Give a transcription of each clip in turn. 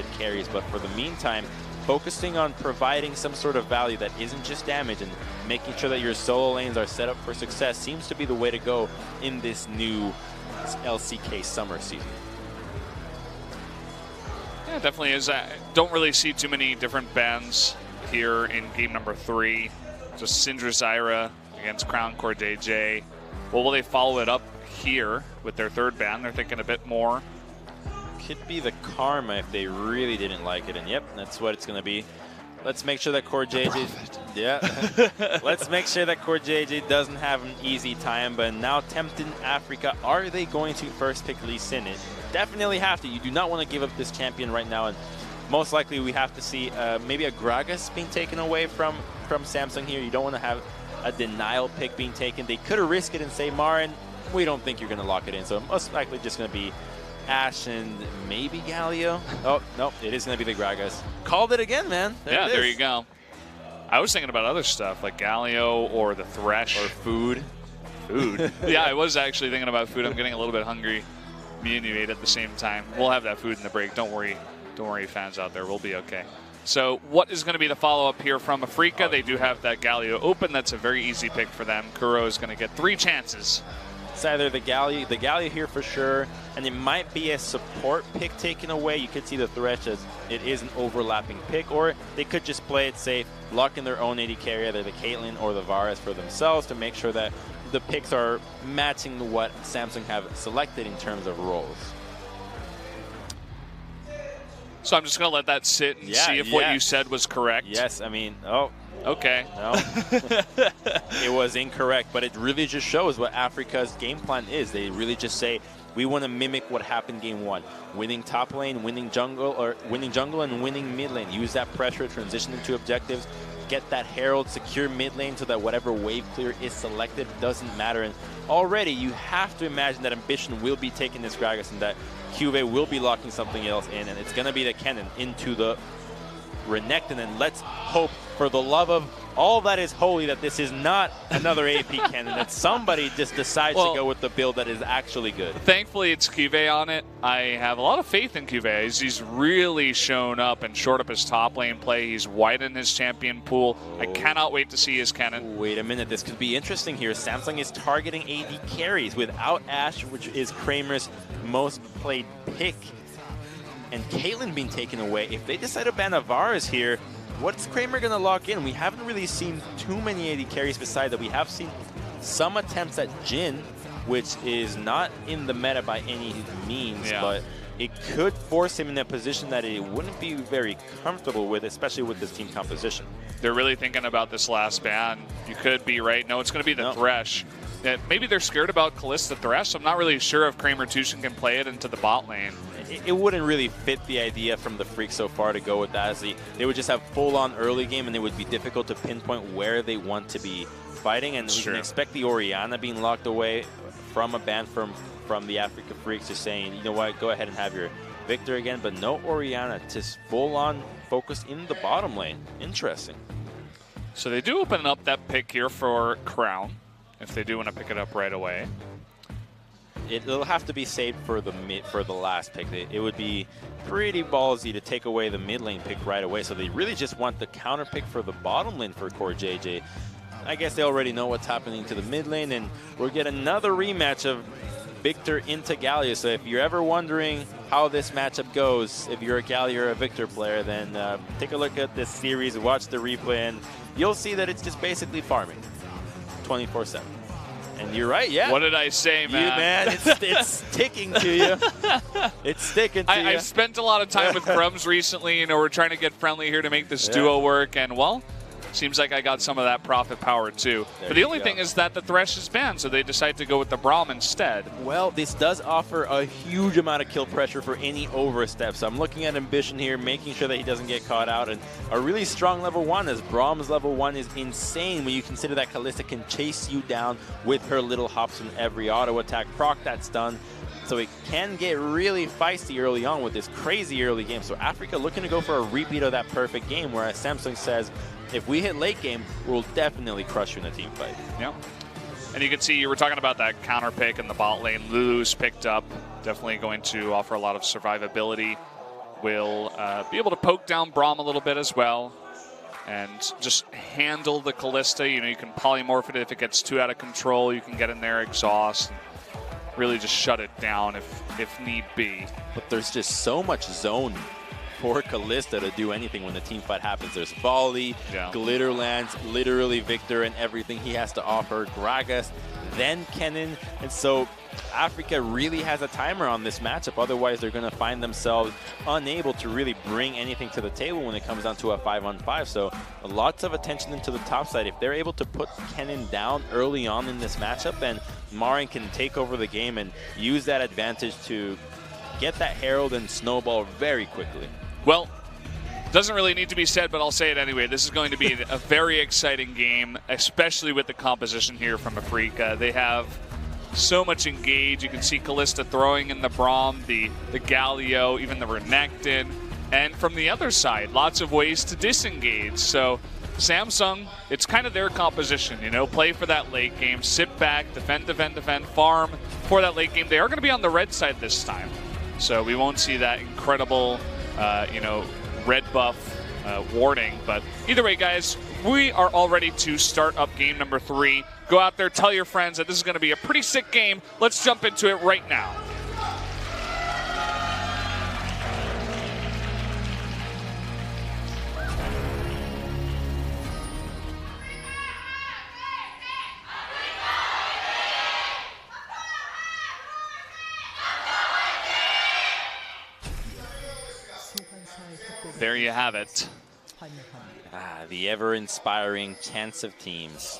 assisted carries, but for the meantime, focusing on providing some sort of value that isn't just damage and making sure that your solo lanes are set up for success seems to be the way to go in this new LCK summer season. Yeah, it definitely is. I don't really see too many different bans here in game number 3. Just Syndra Zyra against Crown CoreJJ. Well, will they follow it up here with their third ban? They're thinking a bit more. Could be the karma if they really didn't like it, and yep, that's what it's going to be. Let's make sure that CoreJJ, let's make sure that CoreJJ doesn't have an easy time. But now tempted Afreeca, are they going to first pick Lee Sin? It definitely have to. You do not want to give up this champion right now, and most likely we have to see maybe a Gragas being taken away from Samsung here. You don't want to have a denial pick being taken. They could have risked it and say Marin, we don't think you're going to lock it in, so most likely just going to be Ashe and maybe Galio. Oh, no, it is going to be the Gragas. Called it again, man. There you go. I was thinking about other stuff like Galio or the Thresh. Or food. Food. Yeah, I was actually thinking about food. I'm getting a little bit hungry. Me and you ate at the same time. We'll have that food in the break. Don't worry. Don't worry, fans out there. We'll be okay. So what is going to be the follow-up here from Afreeca? They do have that Galio open. That's a very easy pick for them. Kuro is going to get 3 chances. It's either the Galio here for sure, and it might be a support pick taken away. You could see the Thresh as it is an overlapping pick, or they could just play it safe, lock in their own AD carry, either the Caitlyn or the Varus for themselves to make sure that the picks are matching what Samsung have selected in terms of roles. So I'm just going to let that sit and see if what you said was correct. Yes, I mean, oh. Okay. No. It was incorrect, but it really just shows what Afreeca's game plan is. They really just say, we want to mimic what happened game 1. Winning top lane, winning jungle and winning mid lane. Use that pressure, transition into objectives, get that Herald, secure mid lane so that whatever wave clear is selected doesn't matter. And already you have to imagine that Ambition will be taking this Gragas and that Cuvée will be locking something else in, and it's going to be the cannon into the Renekton. And let's hope, for the love of all that is holy, that this is not another AP cannon, that somebody just decides to go with the build that is actually good. Thankfully, it's Cuvée on it. I have a lot of faith in Cuvée. He's really shown up and shored up his top lane play. He's widened his champion pool. I cannot wait to see his cannon. Wait a minute, this could be interesting here. Samsung is targeting AD carries without Ashe, which is Kramer's most played pick, and Caitlyn being taken away. If they decide to ban Varus here, what's Kramer going to lock in? We haven't really seen too many AD carries beside that. We have seen some attempts at Jhin, which is not in the meta by any means, but it could force him in a position that he wouldn't be very comfortable with, especially with this team composition. They're really thinking about this last ban. You could be right. No, it's going to be the Thresh. Maybe they're scared about Kalista Thresh. I'm not really sure if Kramer Tushin can play it into the bot lane. It wouldn't really fit the idea from the Freaks so far to go with that. As they would just have full-on early game, and it would be difficult to pinpoint where they want to be fighting. And we can expect the Orianna being locked away from a ban from the Afreeca Freaks, just saying, you know what, go ahead and have your Victor again. But no Orianna, just full-on focused in the bottom lane. Interesting. So they do open up that pick here for Crown, if they do want to pick it up right away. It'll have to be saved for the last pick. It would be pretty ballsy to take away the mid lane pick right away. So they really just want the counter pick for the bottom lane for CoreJJ. I guess they already know what's happening to the mid lane, and we'll get another rematch of Victor into Galio. So if you're ever wondering how this matchup goes, if you're a Galio or a Victor player, then take a look at this series, watch the replay, and you'll see that it's just basically farming 24/7. And you're right, yeah. What did I say, man? It's sticking to you. It's sticking to you. I've spent a lot of time with Crumbs recently. You know, we're trying to get friendly here to make this duo work, and well, seems like I got some of that profit power too. But the only thing is that the Thresh is banned, so they decide to go with the Braum instead. Well, this does offer a huge amount of kill pressure for any overstep. So I'm looking at Ambition here, making sure that he doesn't get caught out. And a really strong level 1, as Braum's level 1 is insane when you consider that Kalista can chase you down with her little hops in every auto attack, proc that stun. So it can get really feisty early on with this crazy early game. So Afreeca looking to go for a repeat of that perfect game, whereas Samsung says, if we hit late game, we'll definitely crush you in a team fight. Yeah. And you can see, you were talking about that counter pick in the bot lane. Lulu's picked up. Definitely going to offer a lot of survivability. will be able to poke down Braum a little bit as well and just handle the Callista. You know, you can polymorph it if it gets too out of control. You can get in there, exhaust, and really just shut it down if need be. But there's just so much zone for Callista to do anything when the team fight happens. There's volley, glitter lands, literally Victor and everything he has to offer, Gragas, then Kennen, and so Afreeca really has a timer on this matchup. Otherwise, they're going to find themselves unable to really bring anything to the table when it comes down to a 5-on-5. So lots of attention into the top side. If they're able to put Kennen down early on in this matchup, then Marin can take over the game and use that advantage to get that Herald and snowball very quickly. Well, doesn't really need to be said, but I'll say it anyway. This is going to be a very exciting game, especially with the composition here from Afreeca. They have so much engage. You can see Callista throwing in the Braum, the Galio, even the Renekton. And from the other side, lots of ways to disengage. So Samsung, it's kind of their composition, you know, play for that late game, sit back, defend, defend, defend, farm for that late game. They are going to be on the red side this time. So we won't see that incredible, you know, red buff warding. But either way, guys, we are all ready to start up game number 3. Go out there, tell your friends that this is going to be a pretty sick game. Let's jump into it right now. There you have it. The ever-inspiring chance of teams.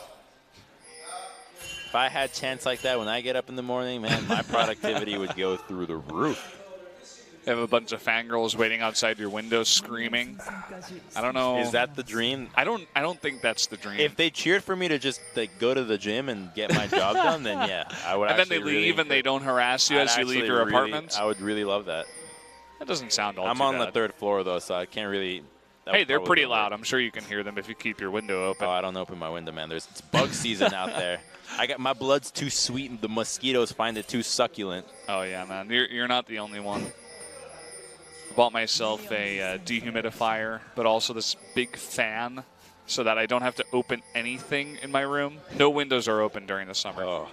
If I had chance like that when I get up in the morning, man, my productivity would go through the roof. You have a bunch of fangirls waiting outside your window screaming. I don't know. Is that the dream? I don't think that's the dream. If they cheered for me to just like go to the gym and get my job done, then yeah, I would. And then they leave and they don't harass you as you leave your apartment. I would really love that. That doesn't sound all I'm too on bad. the 3rd floor though, so I can't really. Hey, they're pretty loud. I'm sure you can hear them if you keep your window open. Oh, I don't open my window, man. It's bug season out there. My blood's too sweet, and the mosquitoes find it too succulent. Oh yeah, man. You're not the only one. I bought myself a dehumidifier, but also this big fan, so that I don't have to open anything in my room. No windows are open during the summer. Oh,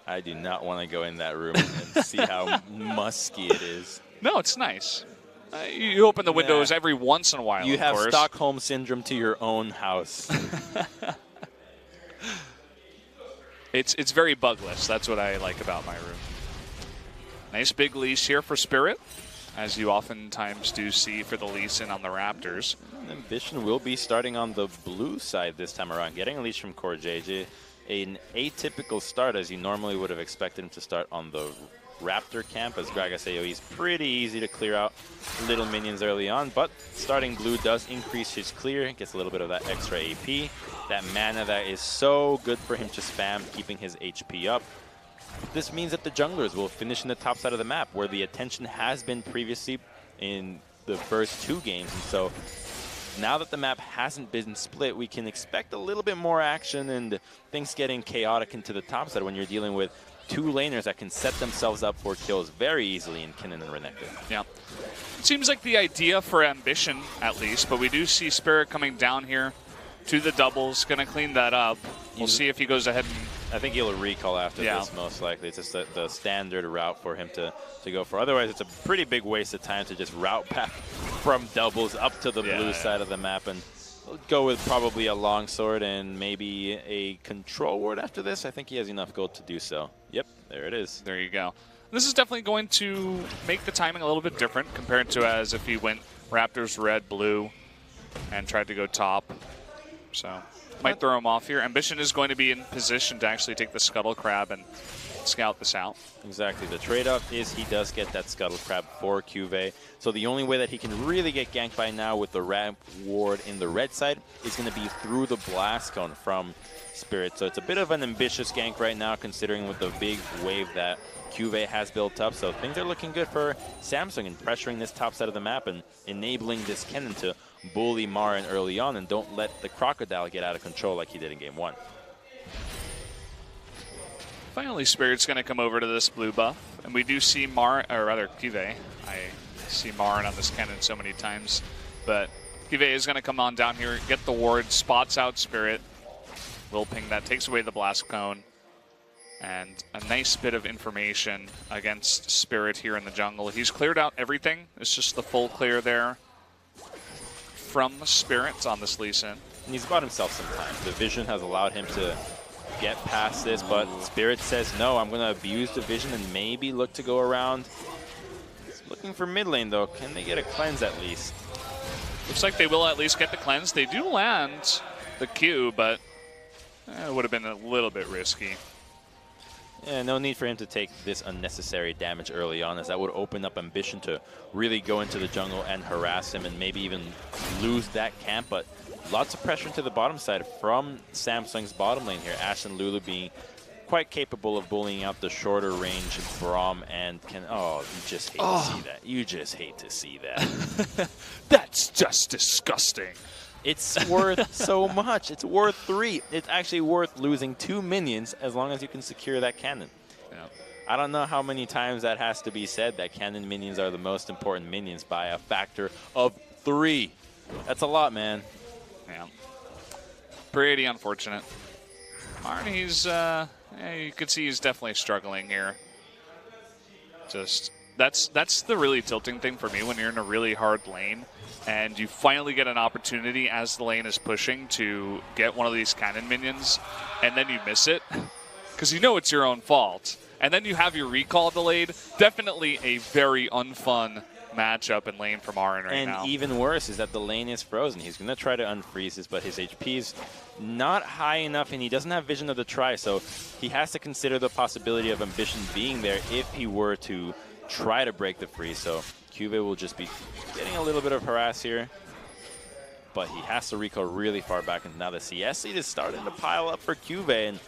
I do not want to go in that room and see how musky it is. No, it's nice. You open the windows every once in a while. You have course. Stockholm syndrome to your own house. It's very bugless. That's what I like about my room. Nice big leash here for Spirit, as you oftentimes do see for the Lee Sin on the Raptors. Ambition will be starting on the blue side this time around, getting a leash from Core JJ. An atypical start, as you normally would have expected him to start on the Raptor camp, as Gragas AoE is pretty easy to clear out little minions early on, but starting blue does increase his clear, gets a little bit of that extra AP, that mana that is so good for him to spam, keeping his HP up. This means that the junglers will finish in the top side of the map, where the attention has been previously in the first 2 games, and so now that the map hasn't been split, we can expect a little bit more action and things getting chaotic into the top side when you're dealing with 2 laners that can set themselves up for kills very easily in Kennen and Renekton. Yeah. It seems like the idea for Ambition, at least, but we do see Spirit coming down here to the doubles, going to clean that up. We'll see if he goes ahead and... I think he'll recall after this, most likely. It's just the standard route for him to go for. Otherwise, it's a pretty big waste of time to just route back from doubles up to the blue side of the map, and go with probably a longsword and maybe a control ward after this. I think he has enough gold to do so. Yep, there it is. There you go. This is definitely going to make the timing a little bit different compared to as if he went Raptors red, blue, and tried to go top. So might throw him off here. Ambition is going to be in position to actually take the Scuttle Crab and scout this out. Exactly. The trade-off is he does get that Scuttle Crab for Cuvée. So the only way that he can really get ganked by now with the ramp ward in the red side is going to be through the Blast Cone from Spirit. So it's a bit of an ambitious gank right now, considering with the big wave that Cuvée has built up. So things are looking good for Samsung in pressuring this top side of the map and enabling this Kennen to bully Marin early on and don't let the Crocodile get out of control like he did in Game 1. Finally, Spirit's going to come over to this blue buff, and we do see Cuvée. I See Marin on this cannon so many times. But Kive is going to come on down here, get the ward, spots out Spirit. Will ping that, takes away the blast cone. And a nice bit of information against Spirit here in the jungle. He's cleared out everything. It's just the full clear there from Spirit on this Lee Sin. And he's bought himself some time. The vision has allowed him to get past this, but Spirit says, no, I'm going to abuse the vision and maybe look to go around. He's looking for mid lane, though. Can they get a cleanse at least? Looks like they will at least get the cleanse. They do land the Q, but it would have been a little bit risky. Yeah, no need for him to take this unnecessary damage early on, as that would open up Ambition to really go into the jungle and harass him and maybe even lose that camp. But lots of pressure to the bottom side from Samsung's bottom lane here. Ashe and Lulu being quite capable of bullying out the shorter range Braum and can. Oh, you just hate to see that. You just hate to see that. That's just disgusting. It's worth so much. It's worth 3. It's actually worth losing 2 minions as long as you can secure that cannon. Yeah. I don't know how many times that has to be said, that cannon minions are the most important minions by a factor of 3. That's a lot, man. Yeah. Pretty unfortunate. Marin, he's, you can see he's definitely struggling here. Just, that's the really tilting thing for me when you're in a really hard lane and you finally get an opportunity as the lane is pushing to get one of these cannon minions, and then you miss it because you know it's your own fault. And then you have your recall delayed. Definitely a very unfun matchup in lane for Marin right now. And even worse is that the lane is frozen. He's going to try to unfreeze this, but his HP is not high enough, and he doesn't have vision of the try, so he has to consider the possibility of Ambition being there if he were to try to break the freeze. So Cube will just be getting a little bit of harass here, but he has to recall really far back, and now the CS lead is starting to pile up for Cube, and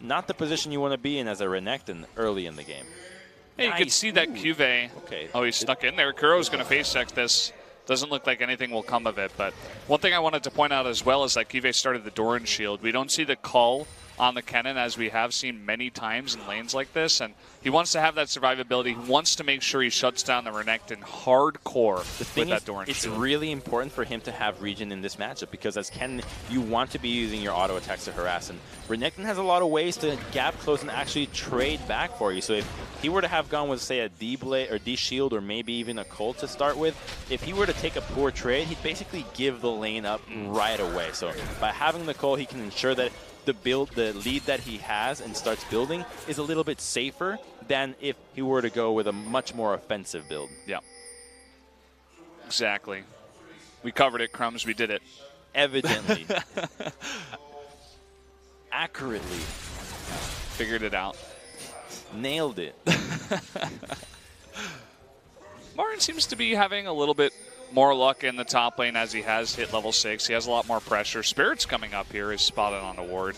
not the position you want to be in as a Renekton early in the game. Hey, you can see that Cuvée. Okay. Oh, he's stuck in there. Kuro's going to face check this. Doesn't look like anything will come of it. But one thing I wanted to point out as well is that Cuvée started the Doran shield. We don't see the cull on the cannon as we have seen many times in lanes like this. And he wants to have that survivability. He wants to make sure he shuts down the Renekton hardcore with that Doran shield. It's really important for him to have regen in this matchup, because as Ken, you want to be using your auto attacks to harass, and Renekton has a lot of ways to gap close and actually trade back for you. So if he were to have gone with, say, a D-Blade or D-Shield or maybe even a Colt to start with, if he were to take a poor trade, he'd basically give the lane up right away. So by having the Colt, he can ensure that the lead that he has and starts building is a little bit safer than if he were to go with a much more offensive build. Yeah. Exactly. We covered it, Crumbs. We did it. Evidently. Accurately. Figured it out. Nailed it. Marin seems to be having a little bit more luck in the top lane as he has hit level 6. He has a lot more pressure. Spirit's coming up here, is spotted on a ward.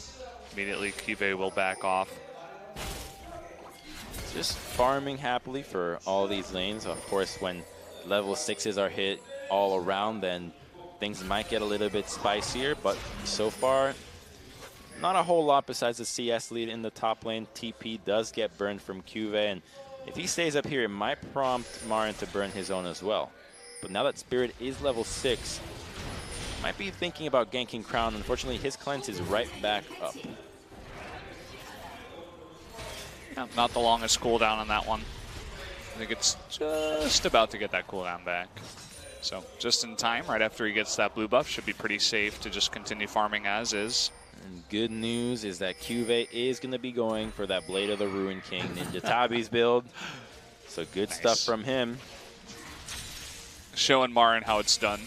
Immediately, Kive will back off. Just farming happily for all these lanes. Of course, when level 6s are hit all around, then things might get a little bit spicier, but so far, not a whole lot besides the CS lead in the top lane. TP does get burned from Cuvée, and if he stays up here, it might prompt Marin to burn his own as well. But now that Spirit is level 6, might be thinking about ganking Crown. Unfortunately, his cleanse is right back up. Yeah, not the longest cooldown on that one. I think it's just about to get that cooldown back. So just in time, right after he gets that blue buff, should be pretty safe to just continue farming as is. And good news is that Cuvée is going to be going for that Blade of the Ruin King Ninja Tabi's build. So good stuff from him. Showing Marin how it's done.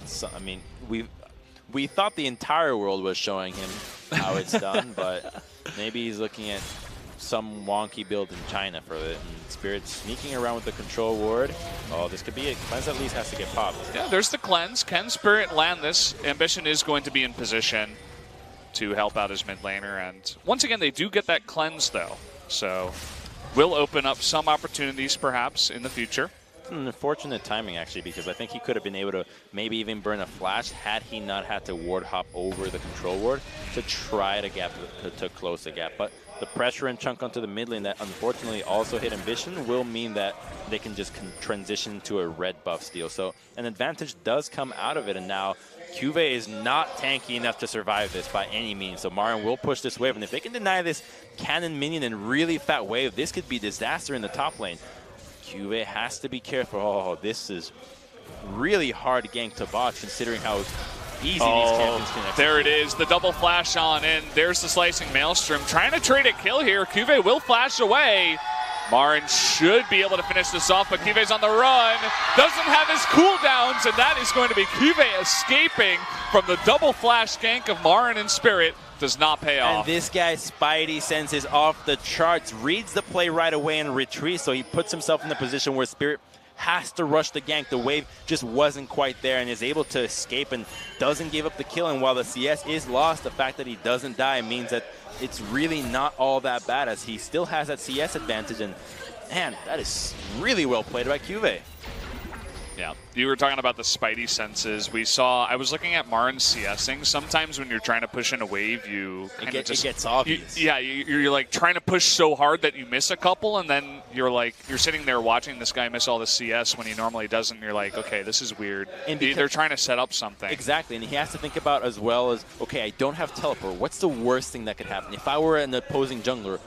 So, I mean, we thought the entire world was showing him how it's done, but maybe he's looking at some wonky build in China for it. And Spirit sneaking around with the control ward. Oh, this could be it. Cleanse at least has to get popped. Yeah, there's the cleanse. Can Spirit land this? Ambition is going to be in position to help out his mid laner. And once again, they do get that cleanse, though. So will open up some opportunities, perhaps, in the future. Unfortunate timing, actually, because I think he could have been able to maybe even burn a flash had he not had to ward hop over the control ward to try to close the gap. But the pressure and chunk onto the mid lane that unfortunately also hit Ambition will mean that they can just transition to a red buff steal. So an advantage does come out of it, and now Cuvée is not tanky enough to survive this by any means. So Marin will push this wave, and if they can deny this cannon minion and really fat wave, this could be disaster in the top lane. Cuvée has to be careful. Oh, this is really hard gank to botch considering how easy these champions can execute. There it is, the double flash on in. There's the slicing Maelstrom. Trying to trade a kill here. Cuvée will flash away. Marin should be able to finish this off, but Cuvé's on the run. Doesn't have his cooldowns, and that is going to be Cuvée escaping from the double flash gank of Marin and Spirit. Does not pay off. And this guy's Spidey sense is off the charts. Reads the play right away and retreats, so he puts himself in the position where Spirit has to rush the gank. The wave just wasn't quite there and is able to escape and doesn't give up the kill. And while the CS is lost, the fact that he doesn't die means that it's really not all that bad, as he still has that CS advantage. And man, that is really well played by Cuvée. Yeah, you were talking about the Spidey senses. I was looking at Marin's CSing. Sometimes when you're trying to push in a wave, it gets obvious. You're like trying to push so hard that you miss a couple, and then you're sitting there watching this guy miss all the CS when he normally doesn't. And you're like, okay, this is weird. And they're trying to set up something. Exactly, and he has to think about as well as, okay, I don't have teleport. What's the worst thing that could happen? If I were an opposing jungler,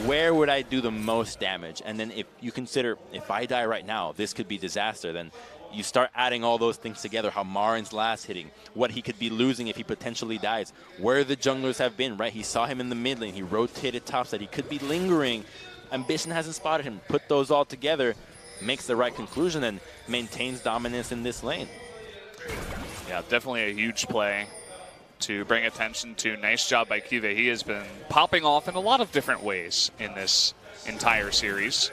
where would I do the most damage? And then if you consider, if I die right now, this could be disaster, then you start adding all those things together, how Marin's last hitting, what he could be losing if he potentially dies, where the junglers have been, right? He saw him in the mid lane, he rotated topside, he could be lingering. Ambition hasn't spotted him. Put those all together, makes the right conclusion, and maintains dominance in this lane. Yeah, definitely a huge play to bring attention to. Nice job by Cuvée. He has been popping off in a lot of different ways in this entire series.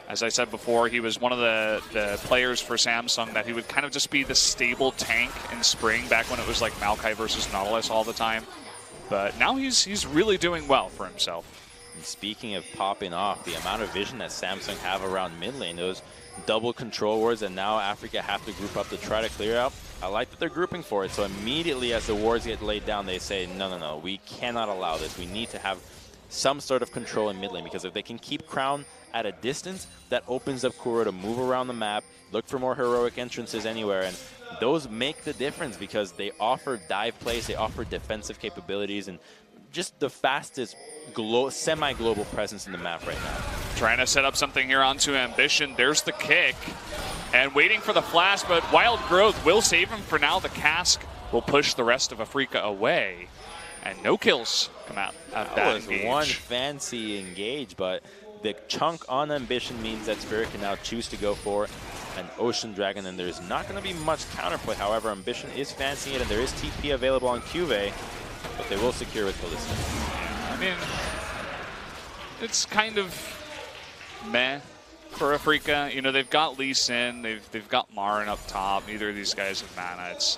As I said before, he was one of the players for Samsung that he would kind of just be the stable tank in spring, back when it was like Maokai versus Nautilus all the time. But now he's really doing well for himself. And speaking of popping off, the amount of vision that Samsung have around mid lane, those double control wards, and now Afreeca have to group up to try to clear out. I like that they're grouping for it. So immediately as the wards get laid down, they say, no, we cannot allow this. We need to have some sort of control in mid lane, because if they can keep Crown at a distance, that opens up Kuro to move around the map, look for more heroic entrances anywhere, and those make the difference because they offer dive plays, they offer defensive capabilities, and just the fastest semi-global presence in the map right now. Trying to set up something here onto Ambition. There's the kick, and waiting for the flash, but Wild Growth will save him for now. The cask will push the rest of Afreeca away, and no kills come out of that was engage. One fancy engage, but the chunk on Ambition means that Spirit can now choose to go for an Ocean Dragon, and there's not going to be much counterplay. However, Ambition is fancying it, and there is TP available on Cuvée, but they will secure with Ballista. I mean, it's kind of meh for Afreeca. You know, they've got Lee Sin, they've got Marin up top. Neither of these guys have mana. It's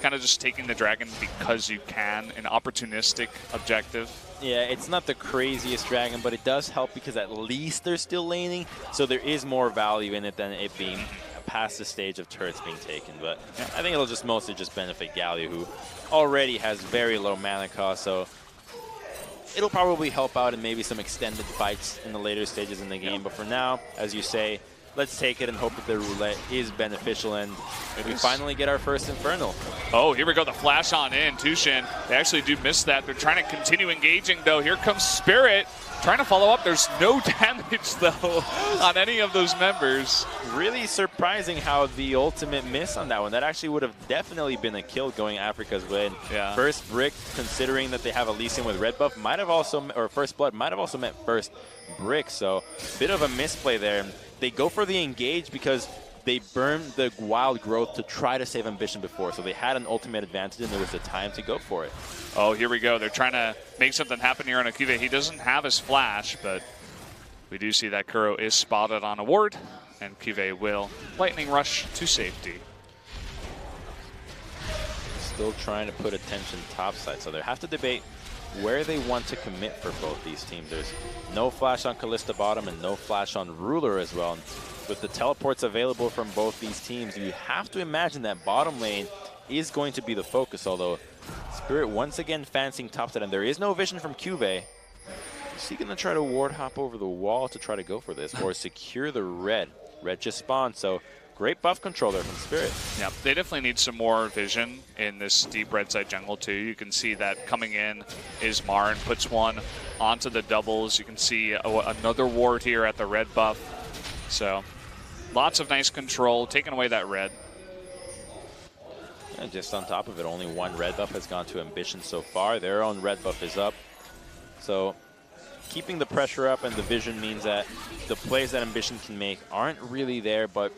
kind of just taking the dragon because you can, an opportunistic objective. Yeah, it's not the craziest dragon, but it does help because at least they're still laning, so there is more value in it than it being past the stage of turrets being taken. But yeah, I think it'll just mostly just benefit Galio, who already has very low mana cost, so it'll probably help out in maybe some extended fights in the later stages in the game. But for now, as you say, let's take it and hope that the roulette is beneficial, and we finally get our first Infernal. Oh, here we go, the flash on in. Tushin, they actually do miss that. They're trying to continue engaging, though. Here comes Spirit, trying to follow up. There's no damage, though, on any of those members. Really surprising how the ultimate miss on that one. That actually would have definitely been a kill going Afreeca's way. Yeah. First brick, considering that they have a Lee Sin with red buff, might have also, or first blood, might have also meant first brick. So, bit of a misplay there. They go for the engage because they burned the Wild Growth to try to save Ambition before. So they had an ultimate advantage, and there was the time to go for it. Oh, here we go. They're trying to make something happen here on Cuvée. He doesn't have his flash, but we do see that Kuro is spotted on a ward, and Cuvée will lightning rush to safety. Still trying to put attention topside, so they have to debate where they want to commit for both these teams. There's no flash on Kalista bottom and no flash on Ruler as well. And with the teleports available from both these teams, you have to imagine that bottom lane is going to be the focus, although Spirit once again fancying topside, and there is no vision from Cuvée. Is he going to try to ward hop over the wall to try to go for this, or secure the red? Red just spawned, so great buff control there from Spirit. Yeah, they definitely need some more vision in this deep red side jungle too. You can see that coming in is Marin, puts one onto the doubles. You can see another ward here at the red buff. So lots of nice control, taking away that red. And just on top of it, only one red buff has gone to Ambition so far. Their own red buff is up. So keeping the pressure up and the vision means that the plays that Ambition can make aren't really there, but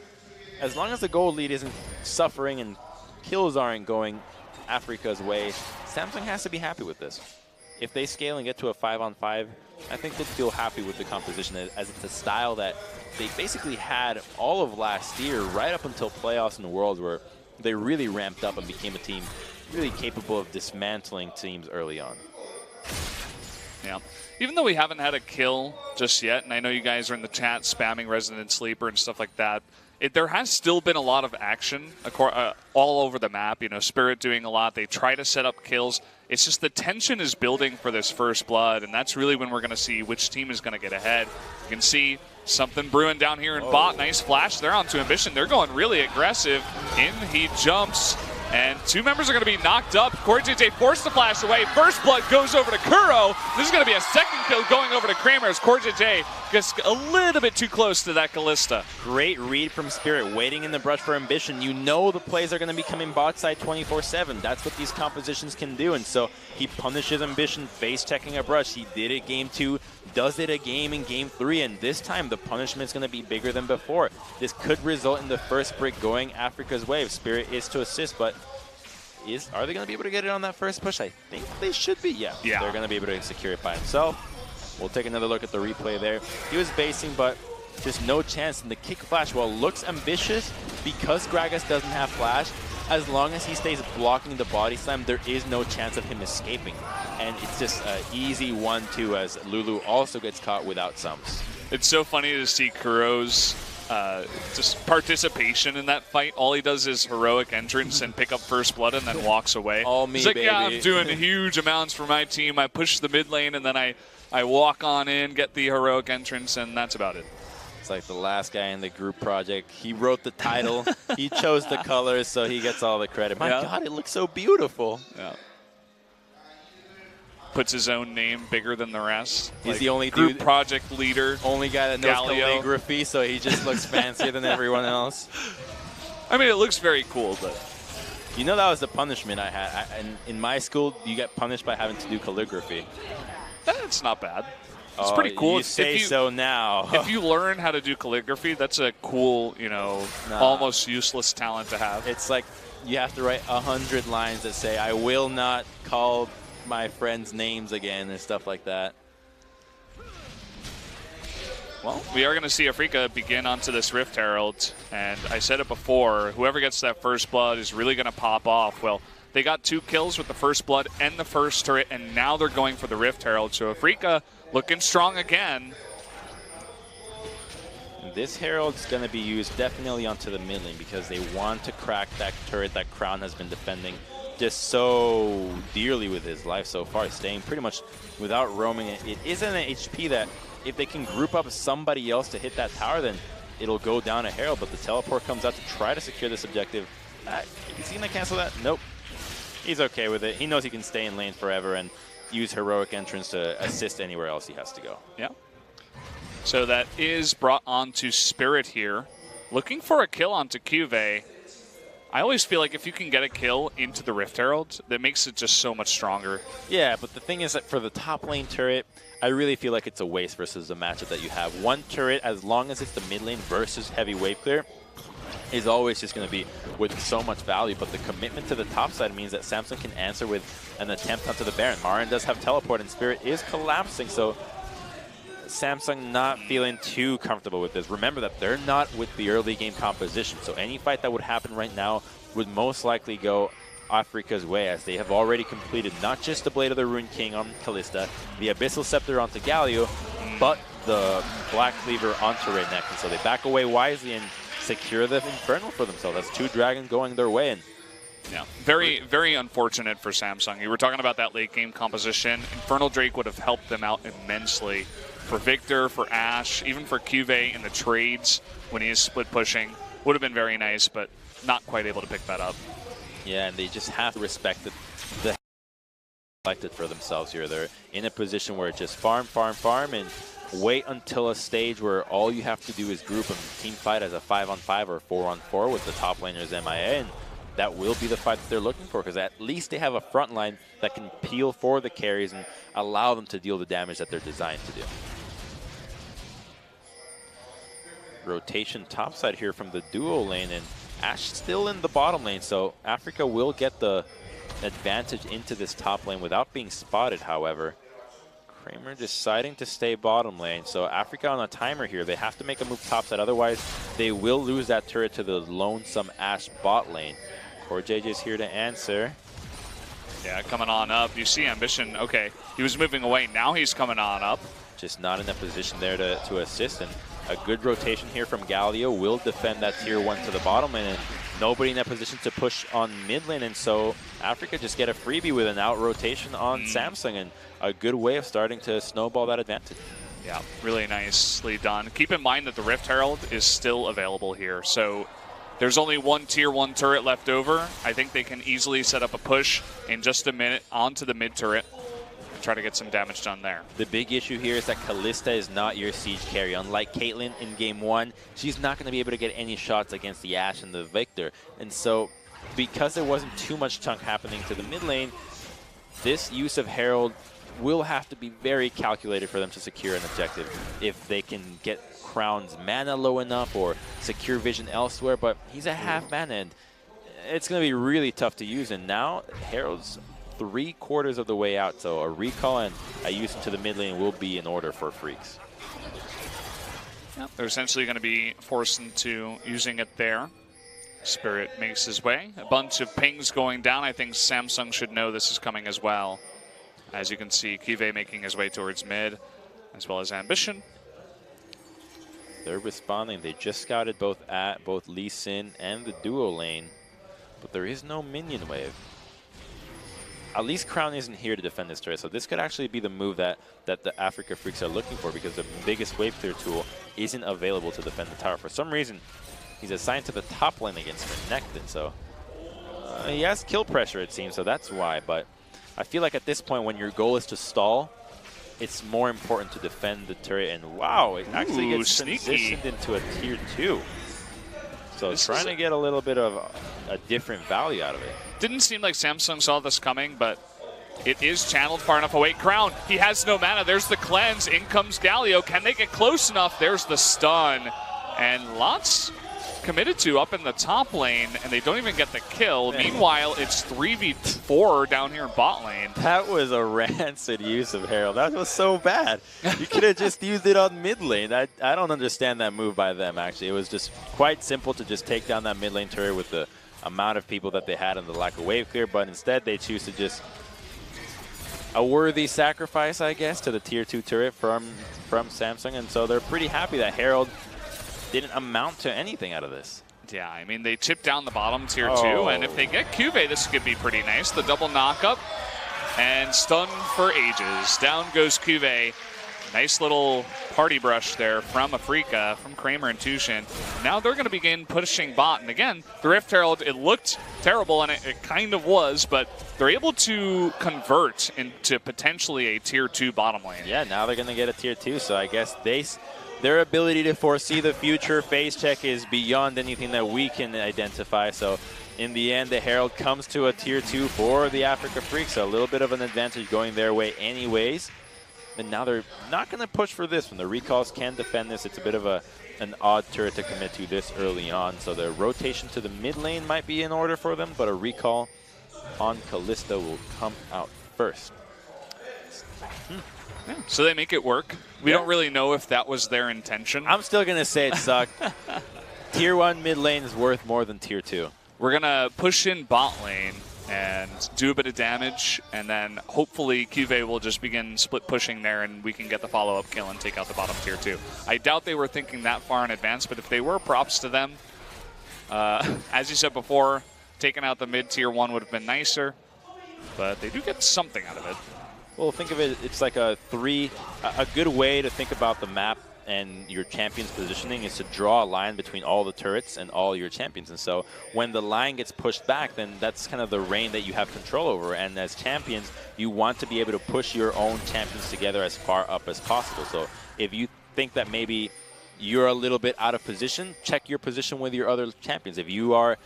as long as the gold lead isn't suffering and kills aren't going Afreeca's way, Samsung has to be happy with this. If they scale and get to a 5-on-5, I think they'd feel happy with the composition, as it's a style that they basically had all of last year, right up until playoffs in the Worlds, where they really ramped up and became a team really capable of dismantling teams early on. Yeah. Even though we haven't had a kill just yet, and I know you guys are in the chat spamming Resident Sleeper and stuff like that, there has still been a lot of action all over the map. You know, Spirit doing a lot. They try to set up kills. It's just the tension is building for this first blood, and that's really when we're going to see which team is going to get ahead. You can see something brewing down here in bot. Nice flash. They're onto Ambition. They're going really aggressive. In he jumps, and two members are going to be knocked up. CoreJJ forced the flash away. First blood goes over to Kuro. This is going to be a second kill going over to Kramer as CoreJJ gets a little bit too close to that Kalista. Great read from Spirit, waiting in the brush for Ambition. You know the plays are going to be coming bot side 24/7. That's what these compositions can do, and so he punishes Ambition, face checking a brush. He did it game 2, does it again in game 3, and this time the punishment is going to be bigger than before. This could result in the first brick going Afreeca's way if Spirit is to assist, but are they going to be able to get it on that first push? I think they should be. Yeah. They're going to be able to secure it by himself. We'll take another look at the replay there. He was basing, but just no chance. And the kick flash, while looks ambitious, because Gragas doesn't have flash, as long as he stays blocking the body slam, there is no chance of him escaping. And it's just an easy 1-2 as Lulu also gets caught without sums. It's so funny to see Kuro's just participation in that fight. All he does is heroic entrance and pick up first blood and then walks away. All me, He's like, baby. yeah, I'm doing huge amounts for my team. I push the mid lane and then I walk on in, get the heroic entrance, and that's about it. It's like the last guy in the group project. He wrote the title. He chose the colors, so he gets all the credit. My God, it looks so beautiful. Yeah. Puts his own name bigger than the rest. He's like the only group dude, project leader. Only guy that knows calligraphy, so he just looks fancier than everyone else. I mean, it looks very cool, but you know that was the punishment I had. In my school, you get punished by having to do calligraphy. That's not bad. It's pretty cool. You say so now. If you learn how to do calligraphy, that's a cool, you know, almost useless talent to have. It's like you have to write 100 lines that say, I will not call my friends' names again and stuff like that. Well, we are going to see Afreeca begin onto this Rift Herald, and I said it before, whoever gets that first blood is really going to pop off. Well, they got 2 kills with the first blood and the first turret, and now they're going for the Rift Herald. So Afreeca looking strong again. This Herald's going to be used definitely onto the mid lane because they want to crack that turret that Crown has been defending just so dearly with his life so far, staying pretty much without roaming. It isn't an HP that if they can group up somebody else to hit that tower, then it'll go down a Herald, but the teleport comes out to try to secure this objective. Is he going to cancel that? Nope. He's okay with it. He knows he can stay in lane forever and use heroic entrance to assist anywhere else he has to go. Yeah. So that is brought onto Spirit here. Looking for a kill onto Cuvée. I always feel like if you can get a kill into the Rift Herald, that makes it just so much stronger. Yeah, but the thing is that for the top lane turret, I really feel like it's a waste versus the matchup that you have. One turret, as long as it's the mid lane versus heavy wave clear, is always just going to be with so much value, but the commitment to the top side means that Samsung can answer with an attempt onto the Baron. Marin does have teleport, and Spirit is collapsing, so Samsung not feeling too comfortable with this. Remember that they're not with the early game composition, so any fight that would happen right now would most likely go Afreeca's way, as they have already completed not just the Blade of the Rune King on Kalista, the Abyssal Scepter onto Galio, but the Black Cleaver onto Redneck, and so they back away wisely and secure the Infernal for themselves. That's 2 dragons going their way, and Yeah, very, very unfortunate for Samsung. You were talking about that late game composition. Infernal Drake would have helped them out immensely. For Victor, for Ash, even for Cuvée in the trades when he is split pushing, would have been very nice, but not quite able to pick that up. Yeah, and they just have to respect the selected for themselves here. They're in a position where just farm, and wait until a stage where all you have to do is group and team fight as a 5-on-5 or 4-on-4 with the top laners MIA, and that will be the fight that they're looking for, because at least they have a front line that can peel for the carries and allow them to deal the damage that they're designed to do. Rotation topside here from the duo lane, and Ash still in the bottom lane, so Afreeca will get the advantage into this top lane without being spotted, however. Kramer deciding to stay bottom lane, so Afreeca on a timer here. They have to make a move topside, otherwise they will lose that turret to the lonesome Ash bot lane. Core JJ's here to answer. Yeah, coming on up. You see Ambition, okay, he was moving away, now he's coming on up. Just not in a position there to assist, and a good rotation here from Galio will defend that tier 1 to the bottom lane, and nobody in that position to push on mid lane, and so Afreeca just get a freebie with an out rotation on Samsung, and a good way of starting to snowball that advantage. Yeah, really nicely done. Keep in mind that the Rift Herald is still available here, so there's only one tier 1 turret left over. I think they can easily set up a push in just a minute onto the mid turret and try to get some damage done there. The big issue here is that Kalista is not your siege carry. Unlike Caitlyn in game 1, she's not going to be able to get any shots against the Ashe and the Victor. And so, because there wasn't too much chunk happening to the mid lane, this use of Herald will have to be very calculated for them to secure an objective. If they can get Crown's mana low enough or secure vision elsewhere, but he's a half mana, and it's going to be really tough to use. And now Herald's 3/4 of the way out, so a recall and a use into the mid lane will be in order for Freecs. Yep, they're essentially going to be forced into using it there. Spirit makes his way. A bunch of pings going down. I think Samsung should know this is coming as well. As you can see, Cuvée making his way towards mid, as well as Ambition. They're responding. They just scouted both Lee Sin and the duo lane, but there is no minion wave. At least Crown isn't here to defend this turret, so this could actually be the move that the Afreeca Freecs are looking for, because the biggest wave clear tool isn't available to defend the tower. For some reason, he's assigned to the top lane against Renekton, so he has kill pressure, it seems, so that's why. But I feel like at this point, when your goal is to stall, it's more important to defend the turret, and wow, it actually gets transitioned into a tier 2. So trying to get a little bit of a different value out of it. Didn't seem like Samsung saw this coming, but it is channeled far enough away. Crown, he has no mana. There's the cleanse. In comes Galio. Can they get close enough? There's the stun. And lots committed to up in the top lane, and they don't even get the kill. Meanwhile, it's 3v4 down here in bot lane. That was a rancid use of Herald. That was so bad. You could have just used it on mid lane. I don't understand that move by them, actually. It was just quite simple to just take down that mid lane turret with the amount of people that they had and the lack of wave clear, but instead they choose to just a worthy sacrifice, I guess, to the tier 2 turret from Samsung, and so they're pretty happy that Herald didn't amount to anything out of this. Yeah, I mean, they chipped down the bottom tier 2, and if they get Cuvée, this could be pretty nice. The double knock-up, and stun for ages. Down goes Cuvée. Nice little party brush there from Afreeca, from Kramer and Tushin. Now they're going to begin pushing bot, and again, the Rift Herald, it looked terrible, and it kind of was, but they're able to convert into potentially a tier 2 bottom lane. Yeah, now they're going to get a tier 2, so I guess their ability to foresee the future phase check is beyond anything that we can identify. So in the end, the Herald comes to a tier 2 for the Afreeca Freecs. So a little bit of an advantage going their way anyways. And now they're not going to push for this one. The recalls can defend this. It's a bit of an odd turret to commit to this early on. So the rotation to the mid lane might be in order for them, but a recall on Kalista will come out first. Yeah, so they make it work. We don't really know if that was their intention. I'm still going to say it sucked. Tier 1 mid lane is worth more than tier 2. We're going to push in bot lane and do a bit of damage, and then hopefully Cuvée will just begin split pushing there, and we can get the follow-up kill and take out the bottom tier 2. I doubt they were thinking that far in advance, but if they were, props to them. As you said before, Taking out the mid-tier 1 would have been nicer, but they do get something out of it. Well, think of it, it's like a good way to think about the map and your champion's positioning is to draw a line between all the turrets and all your champions. And so when the line gets pushed back, then that's kind of the reign that you have control over. And as champions, you want to be able to push your own champions together as far up as possible. So if you think that maybe you're a little bit out of position, check your position with your other champions. If you are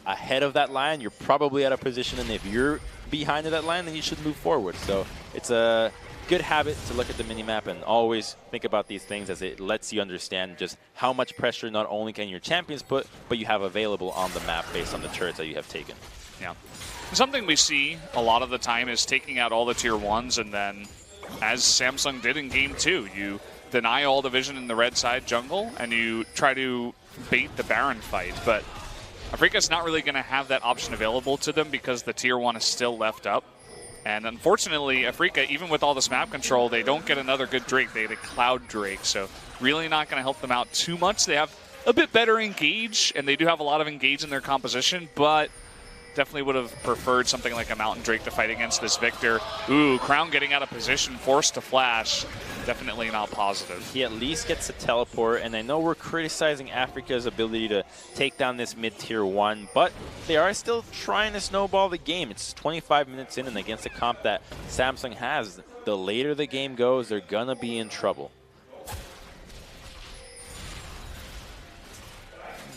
ahead of that line, you're probably out of position. And if you're behind that line, then you should move forward. So it's a good habit to look at the minimap and always think about these things, as it lets you understand just how much pressure not only can your champions put, but you have available on the map based on the turrets that you have taken. Yeah. Something we see a lot of the time is taking out all the tier 1s, and then, as Samsung did in Game 2, you deny all the vision in the red side jungle, and you try to bait the Baron fight. But Afreeca's not really going to have that option available to them because the tier 1 is still left up. And unfortunately, Afreeca, even with all this map control, they don't get another good Drake. They had a Cloud Drake, so really not going to help them out too much. They have a bit better engage, and they do have a lot of engage in their composition, but definitely would have preferred something like a Mountain Drake to fight against this Victor. Ooh, Crown getting out of position, forced to flash. Definitely not positive. He at least gets to teleport, and I know we're criticizing Afreeca's ability to take down this mid-tier 1, but they are still trying to snowball the game. It's 25 minutes in, and against a comp that Samsung has, the later the game goes, they're gonna be in trouble.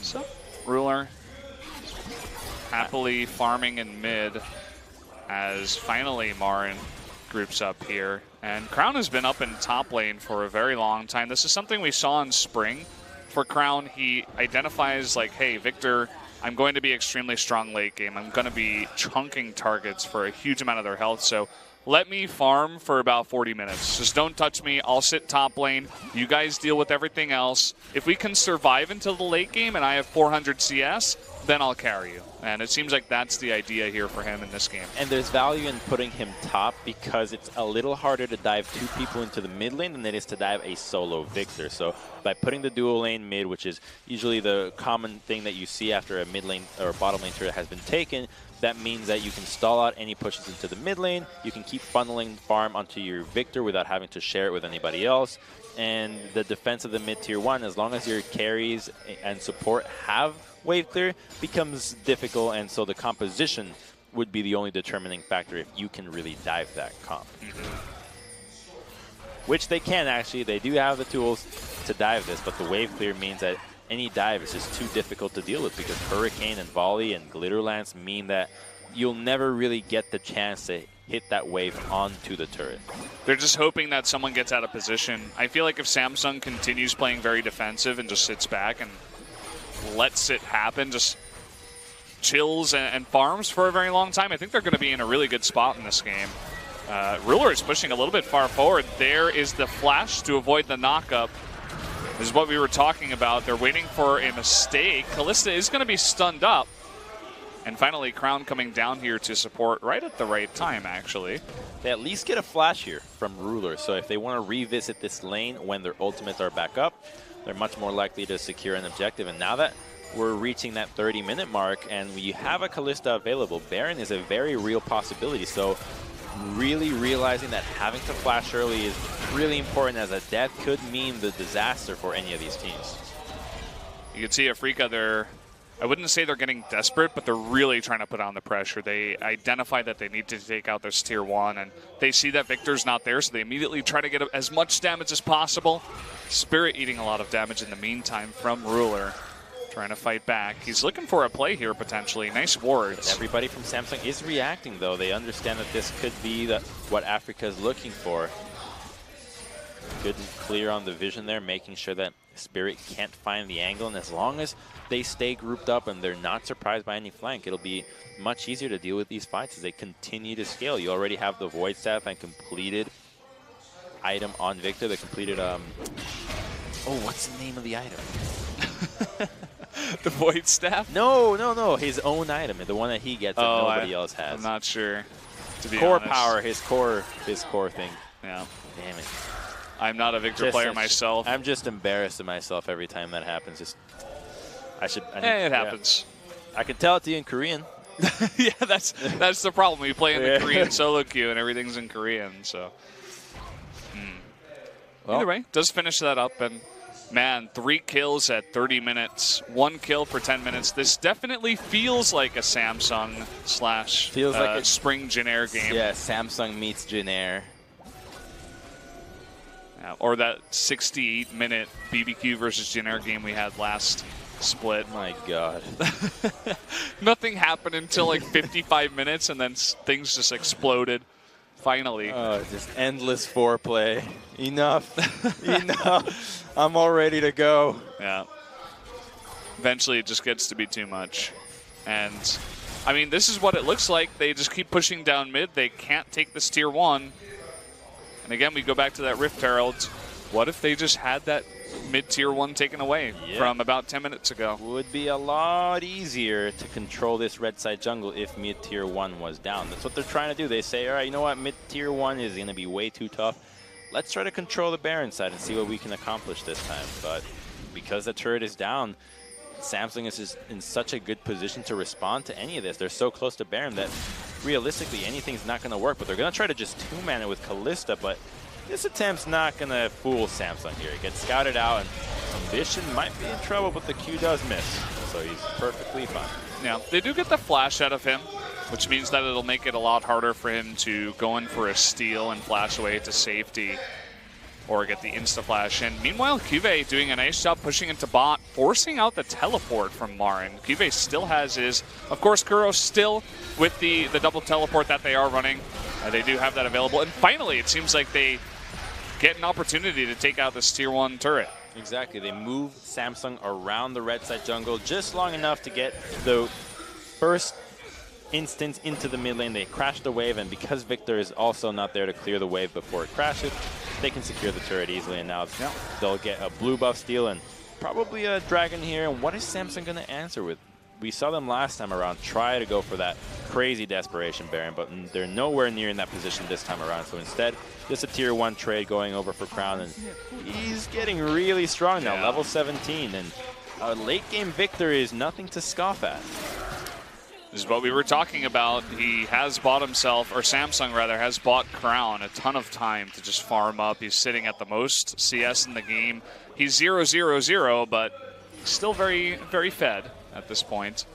So, Ruler happily farming in mid as finally Marin groups up here. And Crown has been up in top lane for a very long time. This is something we saw in spring. For Crown, he identifies like, hey, Victor, I'm going to be extremely strong late game. I'm going to be chunking targets for a huge amount of their health. So let me farm for about 40 minutes. Just don't touch me. I'll sit top lane. You guys deal with everything else. If we can survive until the late game and I have 400 CS, then I'll carry you. And it seems like that's the idea here for him in this game. And there's value in putting him top because it's a little harder to dive 2 people into the mid lane than it is to dive a solo Victor. So by putting the dual lane mid, which is usually the common thing that you see after a mid lane or bottom lane turret has been taken, that means that you can stall out any pushes into the mid lane. You can keep funneling farm onto your Victor without having to share it with anybody else. And the defense of the mid-tier 1, as long as your carries and support have wave clear, becomes difficult, and so the composition would be the only determining factor if you can really dive that comp. Which they can, actually. They do have the tools to dive this, but the wave clear means that any dive is just too difficult to deal with because Hurricane and Volley and Glitter Lance mean that you'll never really get the chance to hit that wave onto the turret. They're just hoping that someone gets out of position. I feel like if Samsung continues playing very defensive and just sits back and lets it happen, just chills and farms for a very long time, I think they're going to be in a really good spot in this game. Ruler is pushing a little bit far forward. There is the flash to avoid the knockup. This is what we were talking about. They're waiting for a mistake. Kalista is going to be stunned up. And finally, Crown coming down here to support right at the right time, actually. They at least get a flash here from Ruler, so if they want to revisit this lane when their ultimates are back up, they're much more likely to secure an objective. And now that we're reaching that 30-minute mark and we have a Kalista available, Baron is a very real possibility. So really realizing that having to flash early is really important, as a death could mean the disaster for any of these teams. You can see Afreeca, I wouldn't say they're getting desperate, but they're really trying to put on the pressure. They identify that they need to take out this tier 1, and they see that Victor's not there, so they immediately try to get as much damage as possible. Spirit eating a lot of damage in the meantime from Ruler, trying to fight back. He's looking for a play here, potentially. Nice wards. Everybody from Samsung is reacting, though. They understand that this could be what Afreeca is looking for. Good and clear on the vision there, making sure that Spirit can't find the angle, and as long as they stay grouped up and they're not surprised by any flank, it'll be much easier to deal with these fights as they continue to scale. You already have the Void Staff and completed item on Victor, the completed, oh, what's the name of the item? The Void Staff? No, his own item, the one that he gets that nobody else has. I'm not sure, to be core honest. Power, his core thing. Yeah. Damn it. I'm not a Victor player myself. I'm just embarrassed of myself every time that happens. It happens. I can I can tell it to you in Korean. Yeah, that's the problem. You play in the Korean solo queue and everything's in Korean. So well, either way, does finish that up. And man, 3 kills at 30 minutes, 1 kill for 10 minutes. This definitely feels like a Samsung slash feels like a Spring Jin Air game. Yeah, Samsung meets Jin Air. Or that 68-minute BBQ versus Jin Air game we had last split. My God. Nothing happened until like 55 minutes, and then things just exploded. Finally. Just endless foreplay. Enough. Enough. I'm all ready to go. Yeah. Eventually, it just gets to be too much. And, I mean, this is what it looks like. They just keep pushing down mid. They can't take this tier 1. And again, we go back to that Rift Herald. What if they just had that mid-tier 1 taken away from about 10 minutes ago? Would be a lot easier to control this red side jungle if mid-tier 1 was down. That's what they're trying to do. They say, all right, you know what? Mid-tier 1 is going to be way too tough. Let's try to control the Baron side and see what we can accomplish this time. But because the turret is down, Samsung is just in such a good position to respond to any of this. They're so close to Baron that realistically anything's not going to work. But they're going to try to just two-man it with Kalista. But this attempt's not going to fool Samsung here. He gets scouted out, and Ambition might be in trouble, but the Q does miss. So he's perfectly fine. Yeah, they do get the flash out of him, which means that it'll make it a lot harder for him to go in for a steal and flash away to safety or get the insta-flash in. Meanwhile, Cuvée doing a nice job pushing into bot, forcing out the teleport from Marin. Cuvée still has his. Of course, Kuro still with the double teleport that they are running. They do have that available. And finally, it seems like they get an opportunity to take out this tier 1 turret. Exactly. They move Samsung around the red side jungle just long enough to get the first instance into the mid lane. They crash the wave, and because Victor is also not there to clear the wave before it crashes, they can secure the turret easily, and now they'll get a blue buff steal and probably a dragon here. And what is Samsung going to answer with? We saw them last time around try to go for that crazy desperation Baron, but they're nowhere near in that position this time around. So instead, just a tier 1 trade going over for Crown, and he's getting really strong now, level 17, and a late game Victor is nothing to scoff at. This is what we were talking about. He has bought himself, or Samsung rather, has bought Crown a ton of time to just farm up. He's sitting at the most CS in the game. He's 0-0-0, but still very, very fed at this point.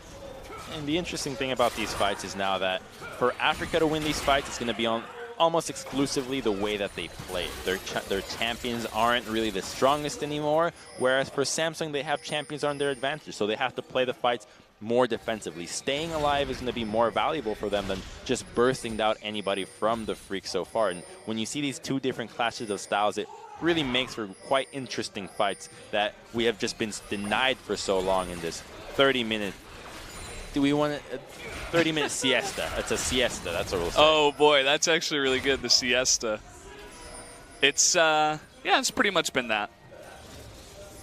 And the interesting thing about these fights is now that for Afreeca to win these fights, it's going to be on almost exclusively the way that they play it. Their champions aren't really the strongest anymore, whereas for Samsung, they have champions on their advantage, so they have to play the fights more defensively. Staying alive is going to be more valuable for them than just bursting out anybody from the Freaks so far. And when you see these two different clashes of styles, it really makes for quite interesting fights that we have just been denied for so long in this 30-minute. Do we want a 30-minute siesta? It's a siesta. That's what we'll say. Oh boy, that's actually really good. The siesta. It's yeah, it's pretty much been that.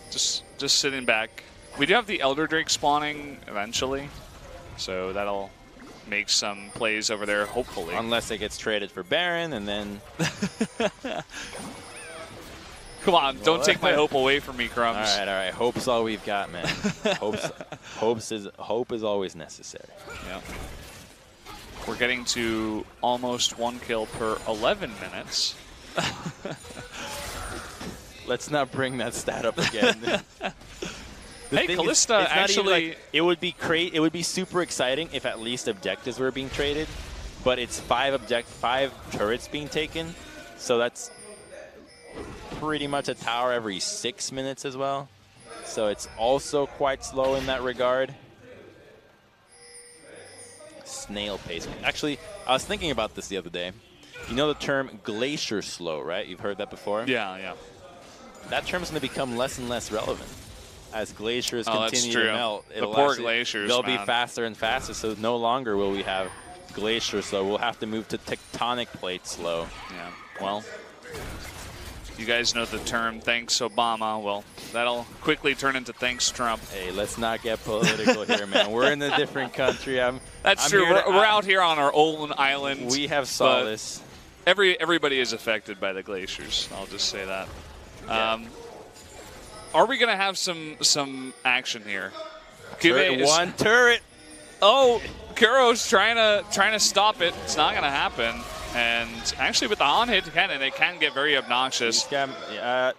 Just sitting back. We do have the Elder Drake spawning eventually, so that'll make some plays over there, hopefully. Unless it gets traded for Baron, and then... Come on, don't take my hope away from me, Crumbs. All right. Hope's all we've got, man. Hope is always necessary. Yeah. We're getting to almost 1 kill per 11 minutes. Let's not bring that stat up again. Hey, Kalista actually... Like, it would be super exciting if at least objectives were being traded, but it's 5 turrets being taken, so that's pretty much a tower every 6 minutes as well. So it's also quite slow in that regard. Snail pace. Actually, I was thinking about this the other day. You know the term glacier slow, right? You've heard that before? Yeah. That term's going to become less and less relevant as glaciers continue to melt. The poor glaciers, they'll be faster and faster, so no longer will we have glacier slow. We'll have to move to tectonic plate slow. Yeah, well, you guys know the term, thanks Obama. Well, that'll quickly turn into thanks Trump. Hey, let's not get political here, man. We're in a different country. That's true. We're out here on our own island. We have solace. Everybody is affected by the glaciers. I'll just say that. Yeah. Are we going to have some action here? One turret. Oh, Kuro's trying to stop it. It's not going to happen. And actually, with the on-hit cannon, it can get very obnoxious. That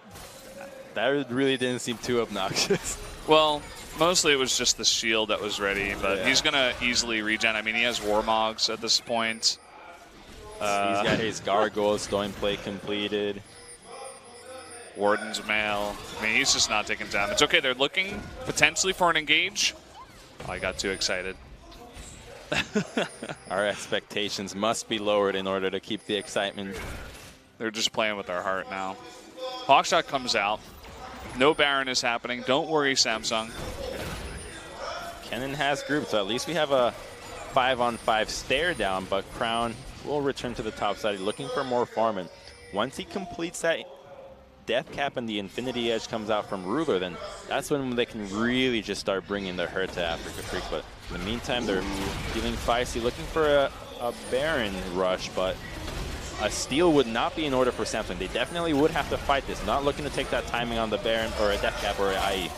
really didn't seem too obnoxious. Well, mostly it was just the shield that was ready, but he's going to easily regen. I mean, he has Warmogs at this point. He's got his Gargoyle Stone Plate completed. Warden's Mail. I mean, he's just not taking damage. Okay, they're looking potentially for an engage. Oh, I got too excited. Our expectations must be lowered in order to keep the excitement. They're just playing with our heart now. Hawkshot comes out. No Baron is happening. Don't worry, Samsung. Kennen has group, so at least we have a 5-on-5 stare down, but Crown will return to the top side looking for more farm. And once he completes that Death Cap and the Infinity Edge comes out from Ruler, then that's when they can really just start bringing the hurt to Afreeca Freecs. But in the meantime, they're feeling feisty, looking for a Baron rush, but a steal would not be in order for Samsung. They definitely would have to fight this, not looking to take that timing on the Baron or a Death Cap or an IE.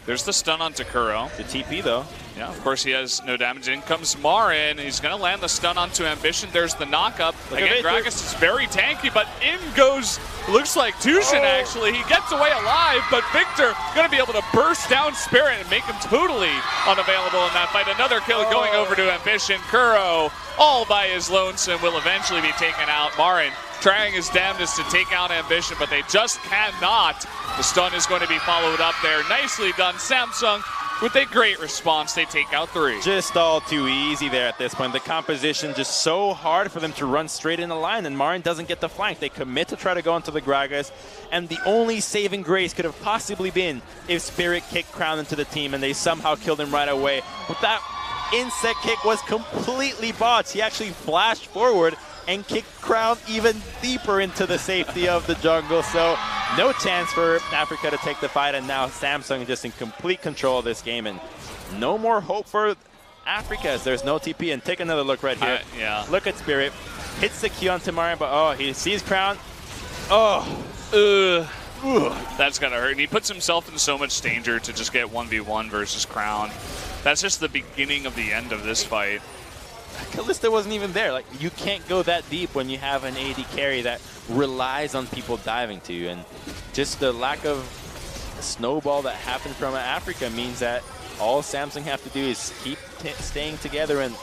There's the stun on Kuro. The TP, though. Yeah, of course he has no damage. In comes Marin. He's going to land the stun onto Ambition. There's the knockup. Again, Gragas is very tanky, but in goes, looks like Tushin, actually. He gets away alive, but Victor going to be able to burst down Spirit and make him totally unavailable in that fight. Another kill going over to Ambition. Kuro, all by his lonesome, will eventually be taken out. Marin trying his damnedest to take out Ambition, but they just cannot. The stun is going to be followed up there. Nicely done, Samsung. With a great response, they take out 3. Just all too easy there at this point. The composition just so hard for them to run straight in the line, and Marin doesn't get the flank. They commit to try to go into the Gragas, and the only saving grace could have possibly been if Spirit kicked Crown into the team, and they somehow killed him right away. But that insect kick was completely botched. He actually flashed forward and kicked Crown even deeper into the safety of the jungle. So no chance for Afreeca to take the fight, and now Samsung just in complete control of this game, and no more hope for Afreeca as there's no TP. And take another look right here. Yeah. Look at Spirit. Hits the Q onto Marin, but oh, he sees Crown. Oh. That's gotta hurt. And he puts himself in so much danger to just get 1v1 versus Crown. That's just the beginning of the end of this fight. Kalista wasn't even there. Like, you can't go that deep when you have an AD carry that relies on people diving to you. And just the lack of snowball that happened from Afreeca means that all Samsung have to do is keep staying together, and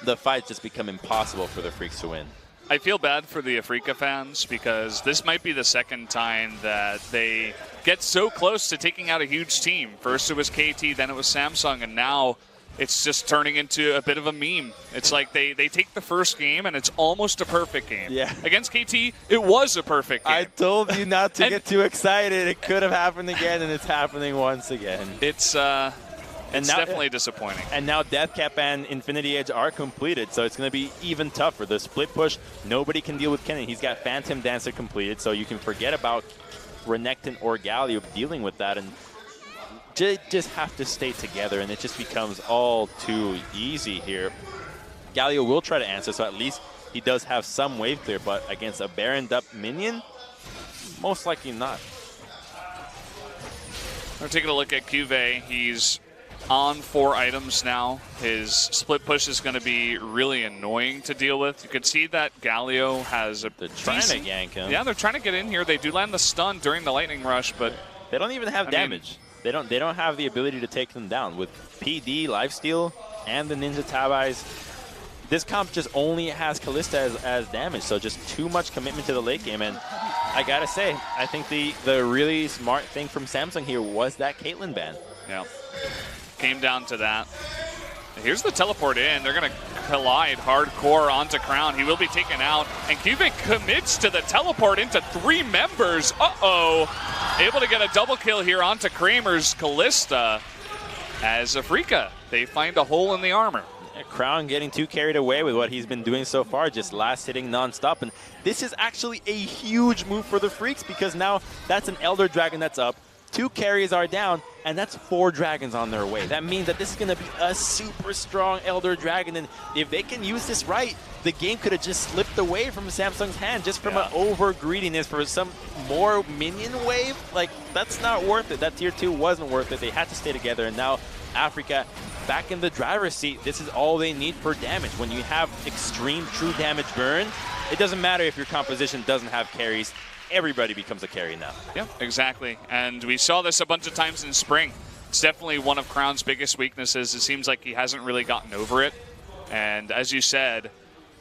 the fights just become impossible for the Freaks to win. I feel bad for the Afreeca fans because this might be the second time that they get so close to taking out a huge team. First it was KT, then it was Samsung, and now it's just turning into a bit of a meme. It's like they take the first game and it's almost a perfect game. Yeah. Against KT, it was a perfect game. I told you not to get too excited. It could have happened again, and it's happening once again. It's definitely disappointing. And now Death Cap and Infinity Edge are completed, so it's going to be even tougher. The split push, nobody can deal with Kennen. He's got Phantom Dancer completed, so you can forget about Renekton or Galio dealing with that, and just have to stay together, and it just becomes all too easy here. Galio will try to answer, so at least he does have some wave clear, but against a Baroned up minion, most likely not. We're taking a look at Cuvée. He's on 4 items now. His split push is going to be really annoying to deal with. You can see that Galio has a They're trying to yank him. Yeah, they're trying to get in here. They do land the stun during the lightning rush, but they don't even have damage. They don't have the ability to take them down. With PD, Lifesteal, and the Ninja Tabais, this comp just only has Kalista as damage, so just too much commitment to the late game. And I gotta say, I think the really smart thing from Samsung here was that Caitlyn ban. Yeah, came down to that. Here's the teleport in. They're going to collide hardcore onto Crown. He will be taken out, and Cuvée commits to the teleport into 3 members. Uh-oh. Able to get a double kill here onto Kramer's Kalista as Afreeca. They find a hole in the armor. Yeah, Crown getting too carried away with what he's been doing so far, just last hitting nonstop. And this is actually a huge move for the Freaks, because now that's an Elder Dragon that's up. 2 carries are down, and that's 4 dragons on their way. That means that this is going to be a super strong Elder Dragon, and if they can use this right, the game could have just slipped away from Samsung's hand just from an over-greediness for some more minion wave. Like, that's not worth it. That tier 2 wasn't worth it. They had to stay together, and now Afreeca back in the driver's seat. This is all they need for damage. When you have extreme true damage burn, it doesn't matter if your composition doesn't have carries. Everybody becomes a carry now. Yeah, exactly. And we saw this a bunch of times in spring. It's definitely one of Crown's biggest weaknesses. It seems like he hasn't really gotten over it. And as you said,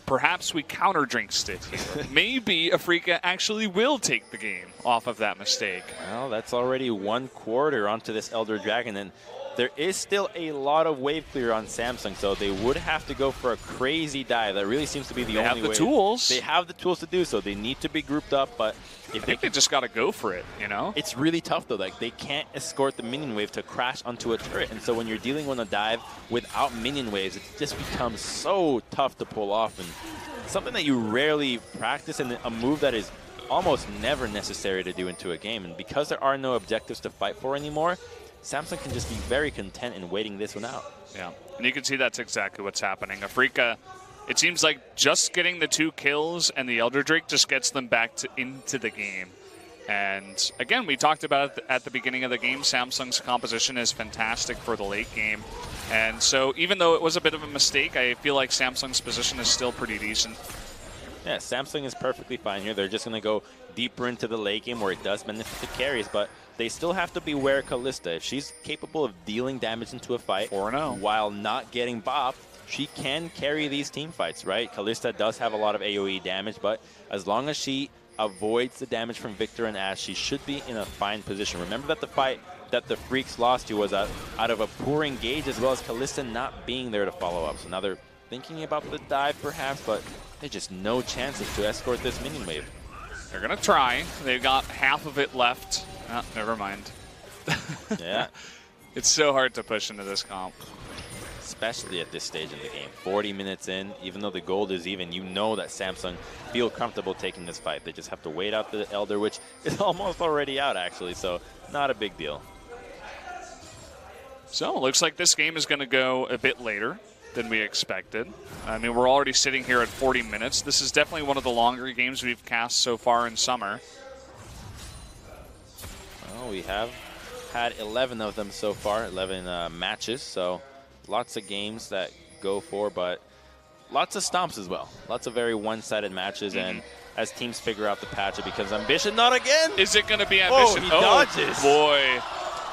perhaps we counter-jinxed it. Maybe Afreeca actually will take the game off of that mistake. Well, that's already 1/4 onto this Elder Dragon, and there is still a lot of wave clear on Samsung, so they would have to go for a crazy dive. That really seems to be the only way. They have the tools. They have the tools to do so. They need to be grouped up, but if I think they just got to go for it, you know? It's really tough, though. Like, they can't escort the minion wave to crash onto a turret, and so when you're dealing with a dive without minion waves, it just becomes so tough to pull off, and something that you rarely practice, and a move that is almost never necessary to do into a game. And because there are no objectives to fight for anymore, Samsung can just be very content in waiting this one out. Yeah, and you can see that's exactly what's happening. Afreeca, it seems like just getting the 2 kills and the Elder Drake just gets them back into the game. And again, we talked about it at the beginning of the game, Samsung's composition is fantastic for the late game. And so even though it was a bit of a mistake, I feel like Samsung's position is still pretty decent. Yeah, Samsung is perfectly fine here. They're just going to go deeper into the late game where it does benefit the carries, but they still have to beware of Kalista. If she's capable of dealing damage into a fight 4-0 while not getting bopped, she can carry these team fights, right? Kalista does have a lot of AoE damage, but as long as she avoids the damage from Victor and Ash, she should be in a fine position. Remember that the fight that the Freaks lost to was out of a poor engage, as well as Kalista not being there to follow up. So now they're thinking about the dive perhaps, but there's just no chances to escort this minion wave. They're going to try. They've got half of it left. Oh, never mind. Yeah. It's so hard to push into this comp. Especially at this stage in the game. 40 minutes in, even though the gold is even, you know that Samsung feel comfortable taking this fight. They just have to wait out the Elder, which is almost already out, actually, so not a big deal. So it looks like this game is going to go a bit later than we expected. I mean, we're already sitting here at 40 minutes. This is definitely one of the longer games we've cast so far in summer. Well, we have had 11 of them so far, 11 matches, so lots of games that go for, but lots of stomps as well. Lots of very one-sided matches, and as teams figure out the patch, it becomes Ambition, not again! Is it going to be Ambition? Oh, he dodges! Boy.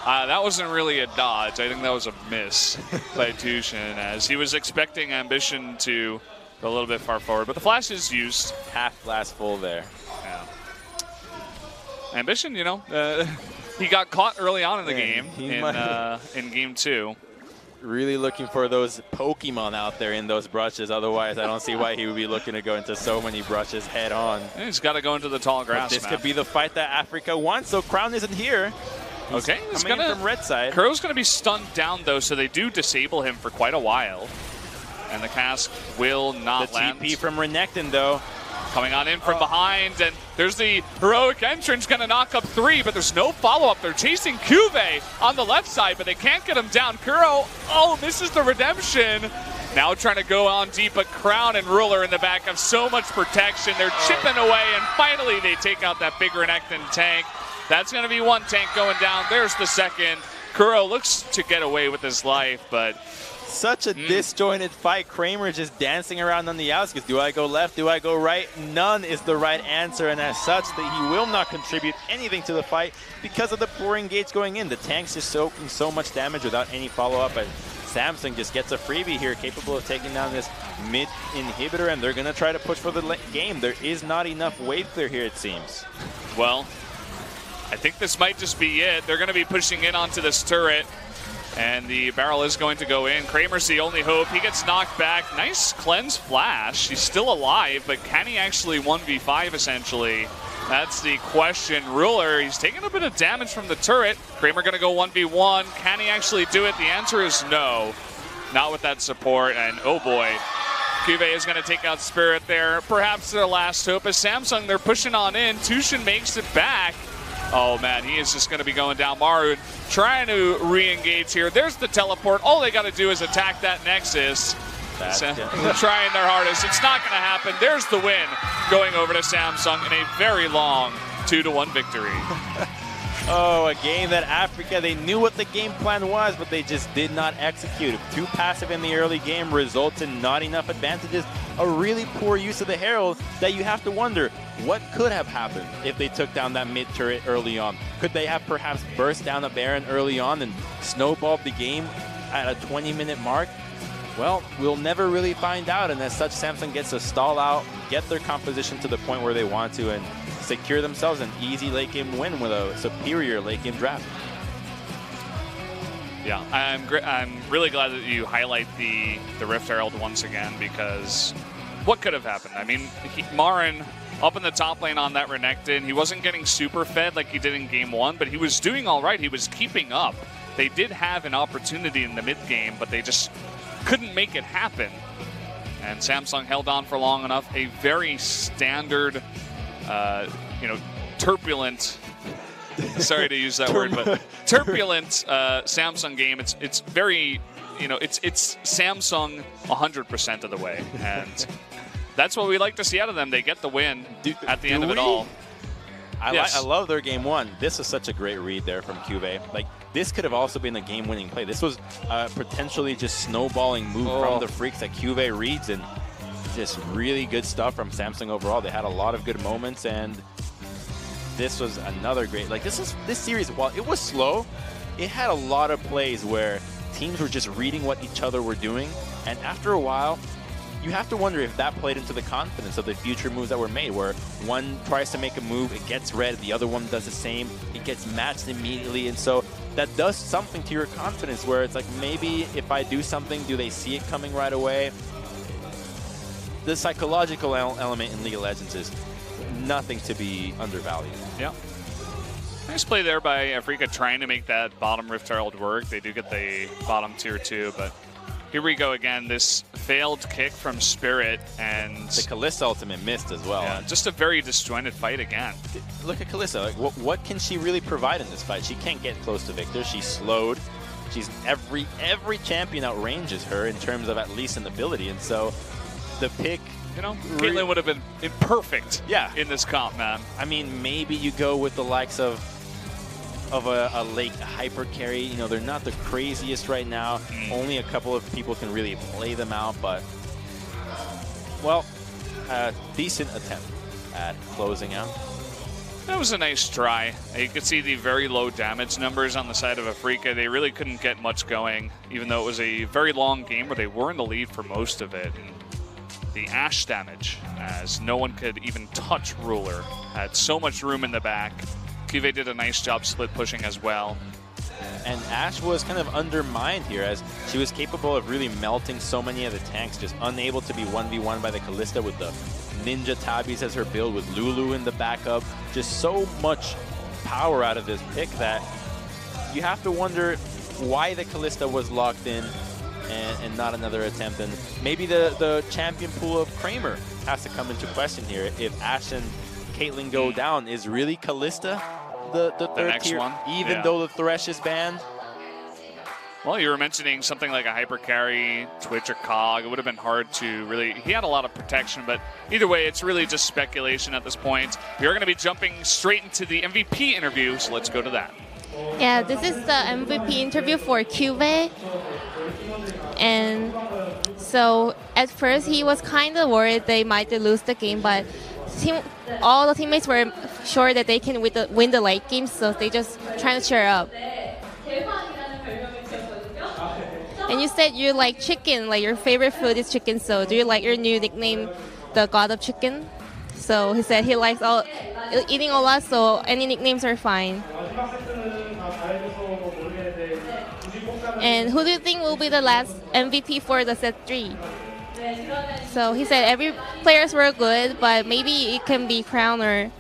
That wasn't really a dodge. I think that was a miss by Tushin, as he was expecting Ambition to go a little bit far forward. But the flash is used. Half glass full there. Yeah. Ambition, you know, he got caught early on in the game in game 2. Really looking for those Pokemon out there in those brushes. Otherwise, I don't see why he would be looking to go into so many brushes head on. Yeah, he's got to go into the tall grass. But this could be the fight that Afreeca wants, so Crown isn't here. Okay, he's coming in from red side. Kuro's going to be stunned down, though, so they do disable him for quite a while. And the cask will not land. The TP from Renekton, though. Coming on in from behind, and there's the heroic entrance, going to knock up 3, but there's no follow-up. They're chasing Cuvée on the left side, but they can't get him down. Kuro, misses the redemption. Now trying to go on deep, but Crown and Ruler in the back have so much protection. They're chipping away, and finally they take out that big Renekton tank. That's going to be one tank going down. There's the second. Kuro looks to get away with his life, but such a disjointed fight. Kramer just dancing around on the outskirts. Do I go left? Do I go right? None is the right answer, and as such, that he will not contribute anything to the fight because of the poor engage going in. The tank's just soaking so much damage without any follow-up, and Samsung just gets a freebie here, capable of taking down this mid inhibitor, and they're going to try to push for the game. There is not enough wave clear here, it seems. Well, I think this might just be it. They're going to be pushing in onto this turret, and the barrel is going to go in. Kramer's the only hope. He gets knocked back. Nice cleanse flash. He's still alive, but can he actually 1v5 essentially? That's the question. Ruler, he's taking a bit of damage from the turret. Kramer going to go 1v1. Can he actually do it? The answer is no. Not with that support, and oh boy. Cuvée is going to take out Spirit there. Perhaps their last hope. As Samsung, they're pushing on in. Tushin makes it back. Oh man, he is just going to be going down. Maru trying to re-engage here. There's the teleport. All they got to do is attack that Nexus. They're trying their hardest. It's not going to happen. There's the win, going over to Samsung in a very long 2-1 victory. Oh, a game that Afreeca, they knew what the game plan was, but they just did not execute. Too passive in the early game results in not enough advantages. A really poor use of the Herald that you have to wonder, what could have happened if they took down that mid turret early on? Could they have perhaps burst down a Baron early on and snowballed the game at a 20-minute mark? Well, we'll never really find out, and as such, Samsung gets to stall out, get their composition to the point where they want to, and secure themselves an easy late game win with a superior late game draft. Yeah, I'm really glad that you highlight the Rift Herald once again, because what could have happened? I mean, Marin up in the top lane on that Renekton, he wasn't getting super fed like he did in game 1, but he was doing all right. He was keeping up. They did have an opportunity in the mid game, but they just couldn't make it happen. And Samsung held on for long enough. A very standard, turbulent, sorry to use that word, but turbulent Samsung game. It's very, it's Samsung 100% of the way. And that's what we like to see out of them. They get the win at the end of it all. I love their game 1. This is such a great read there from Cuvée. Like, this could have also been a game-winning play. This was potentially just snowballing move from the Freaks that Cuvée reads, and just really good stuff from Samsung overall. They had a lot of good moments, and this was another great. Like, this series, while it was slow, it had a lot of plays where teams were just reading what each other were doing, and after a while, you have to wonder if that played into the confidence of the future moves that were made, where one tries to make a move, it gets read, the other one does the same, it gets matched immediately, and so that does something to your confidence, where it's like, maybe if I do something, do they see it coming right away? The psychological element in League of Legends is nothing to be undervalued. Yeah. Nice play there by Afreeca trying to make that bottom Rift Herald work. They do get the bottom tier 2, but here we go again. This failed kick from Spirit, and the Kalista ultimate missed as well. Yeah, just a very disjointed fight again. Look at Kalista. Like, what can she really provide in this fight? She can't get close to Victor. She's slowed. She's every champion outranges her in terms of at least an ability, and so the pick. Caitlyn would have been perfect. In this comp, man. I mean, maybe you go with the likes of a late hyper carry. They're not the craziest right now. Only a couple of people can really play them out, but, well, a decent attempt at closing out. That was a nice try. You could see the very low damage numbers on the side of Afreeca. They really couldn't get much going, even though it was a very long game where they were in the lead for most of it. And the Ashe damage, as no one could even touch Ruler, had so much room in the back. Cuvée did a nice job split pushing as well. And Ashe was kind of undermined here, as she was capable of really melting so many of the tanks, just unable to be 1v1 by the Kalista with the Ninja Tabis as her build, with Lulu in the backup. Just so much power out of this pick that you have to wonder why the Kalista was locked in and not another attempt. And maybe the champion pool of Kramer has to come into question here. If Ashe and Caitlyn go down, is really Kalista the third tier, one? Even though the Thresh is banned? Well, you were mentioning something like a hyper carry, Twitch or Cog. It would have been hard to really. He had a lot of protection, but either way, it's really just speculation at this point. We are going to be jumping straight into the MVP interview, so let's go to that. Yeah, this is the MVP interview for Cuvée. And so at first he was kind of worried they might lose the game, but all the teammates were sure that they can win the late game, so they just trying to cheer up. And you said you like chicken, like your favorite food is chicken, so do you like your new nickname, the God of Chicken? So he said he likes eating a lot, so any nicknames are fine. And who do you think will be the last MVP for the set 3? So he said every players were good, but maybe it can be Crown, or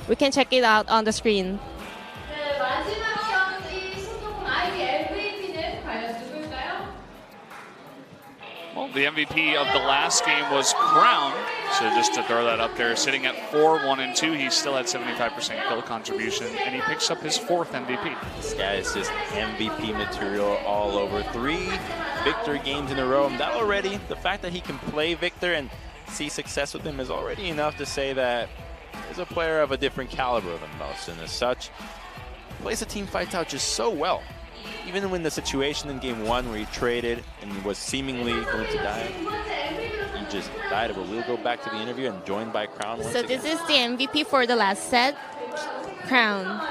we can check it out on the screen. Well, the MVP of the last game was Crown, so just to throw that up there, sitting at 4-1-2, he still had 75% kill contribution, and he picks up his 4th MVP. This guy is just MVP material all over. 3 Victor games in a row, and that already, the fact that he can play Victor and see success with him is already enough to say that is a player of a different caliber than most, and as such, plays the team fights out just so well. Even when the situation in game 1 where he traded and was seemingly going to die, he just died. But we'll go back to the interview and joined by Crown once So again. this is the MVP for the last set, Crown.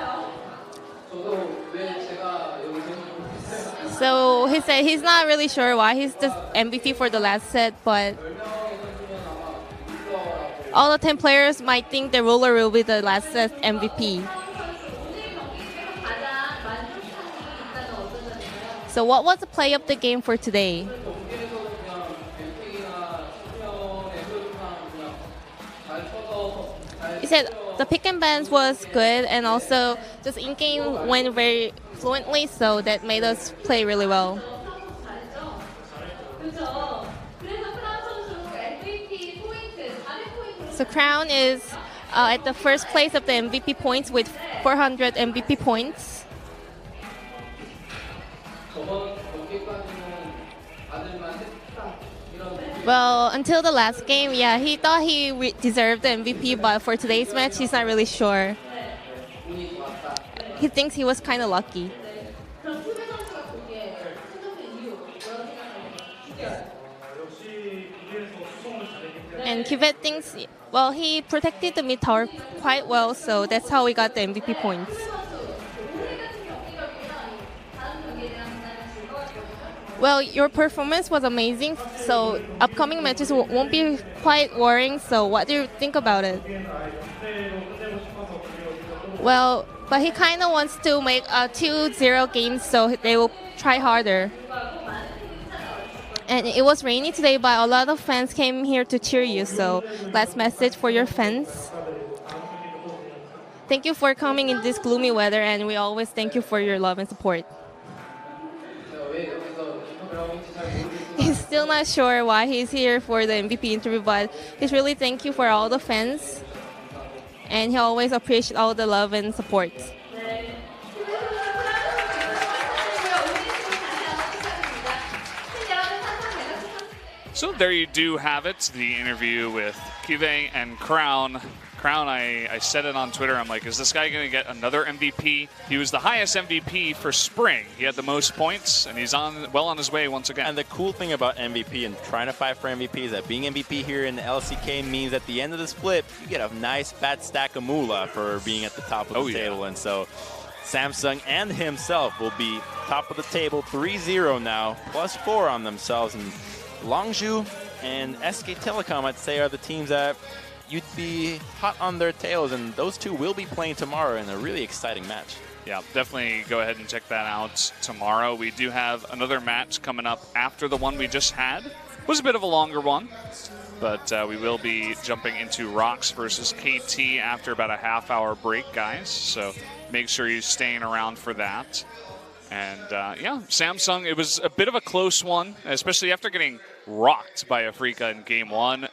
So he said he's not really sure why he's the MVP for the last set, but all the 10 players might think the ruler will be the last set MVP. So what was the play of the game for today? He said the pick and bans was good, and also just in-game went very fluently, so that made us play really well. So Crown is at the first place of the MVP points with 400 MVP points. Well, until the last game, yeah, he thought he deserved the MVP, but for today's match, he's not really sure. He thinks he was kind of lucky. And Kivet thinks, well, he protected the mid tower quite well, so that's how we got the MVP points. Well, your performance was amazing, so upcoming matches won't be quite worrying, so what do you think about it? Well, but he kind of wants to make 2-0 games, so they will try harder. And it was rainy today, but a lot of fans came here to cheer you, so last message for your fans. Thank you for coming in this gloomy weather, and we always thank you for your love and support. He's still not sure why he's here for the MVP interview, but he's really thank you for all the fans, and he always appreciates all the love and support. So there you do have it, the interview with Kive and Crown. Crown, I said it on Twitter, I'm like, is this guy going to get another MVP? He was the highest MVP for spring. He had the most points, and he's well on his way once again. And the cool thing about MVP and trying to fight for MVP is that being MVP here in the LCK means at the end of the split, you get a nice fat stack of moolah for being at the top of the table. And so Samsung and himself will be top of the table, 3-0 now, +4 on themselves. And Longzhu and SK Telecom, I'd say, are the teams that you'd be hot on their tails, and those two will be playing tomorrow in a really exciting match. Yeah, definitely go ahead and check that out tomorrow. We do have another match coming up after the one we just had. It was a bit of a longer one, but we will be jumping into Rocks versus KT after about a half-hour break, guys. So make sure you're staying around for that. And yeah, Samsung, it was a bit of a close one, especially after getting rocked by Afreeca in game 1.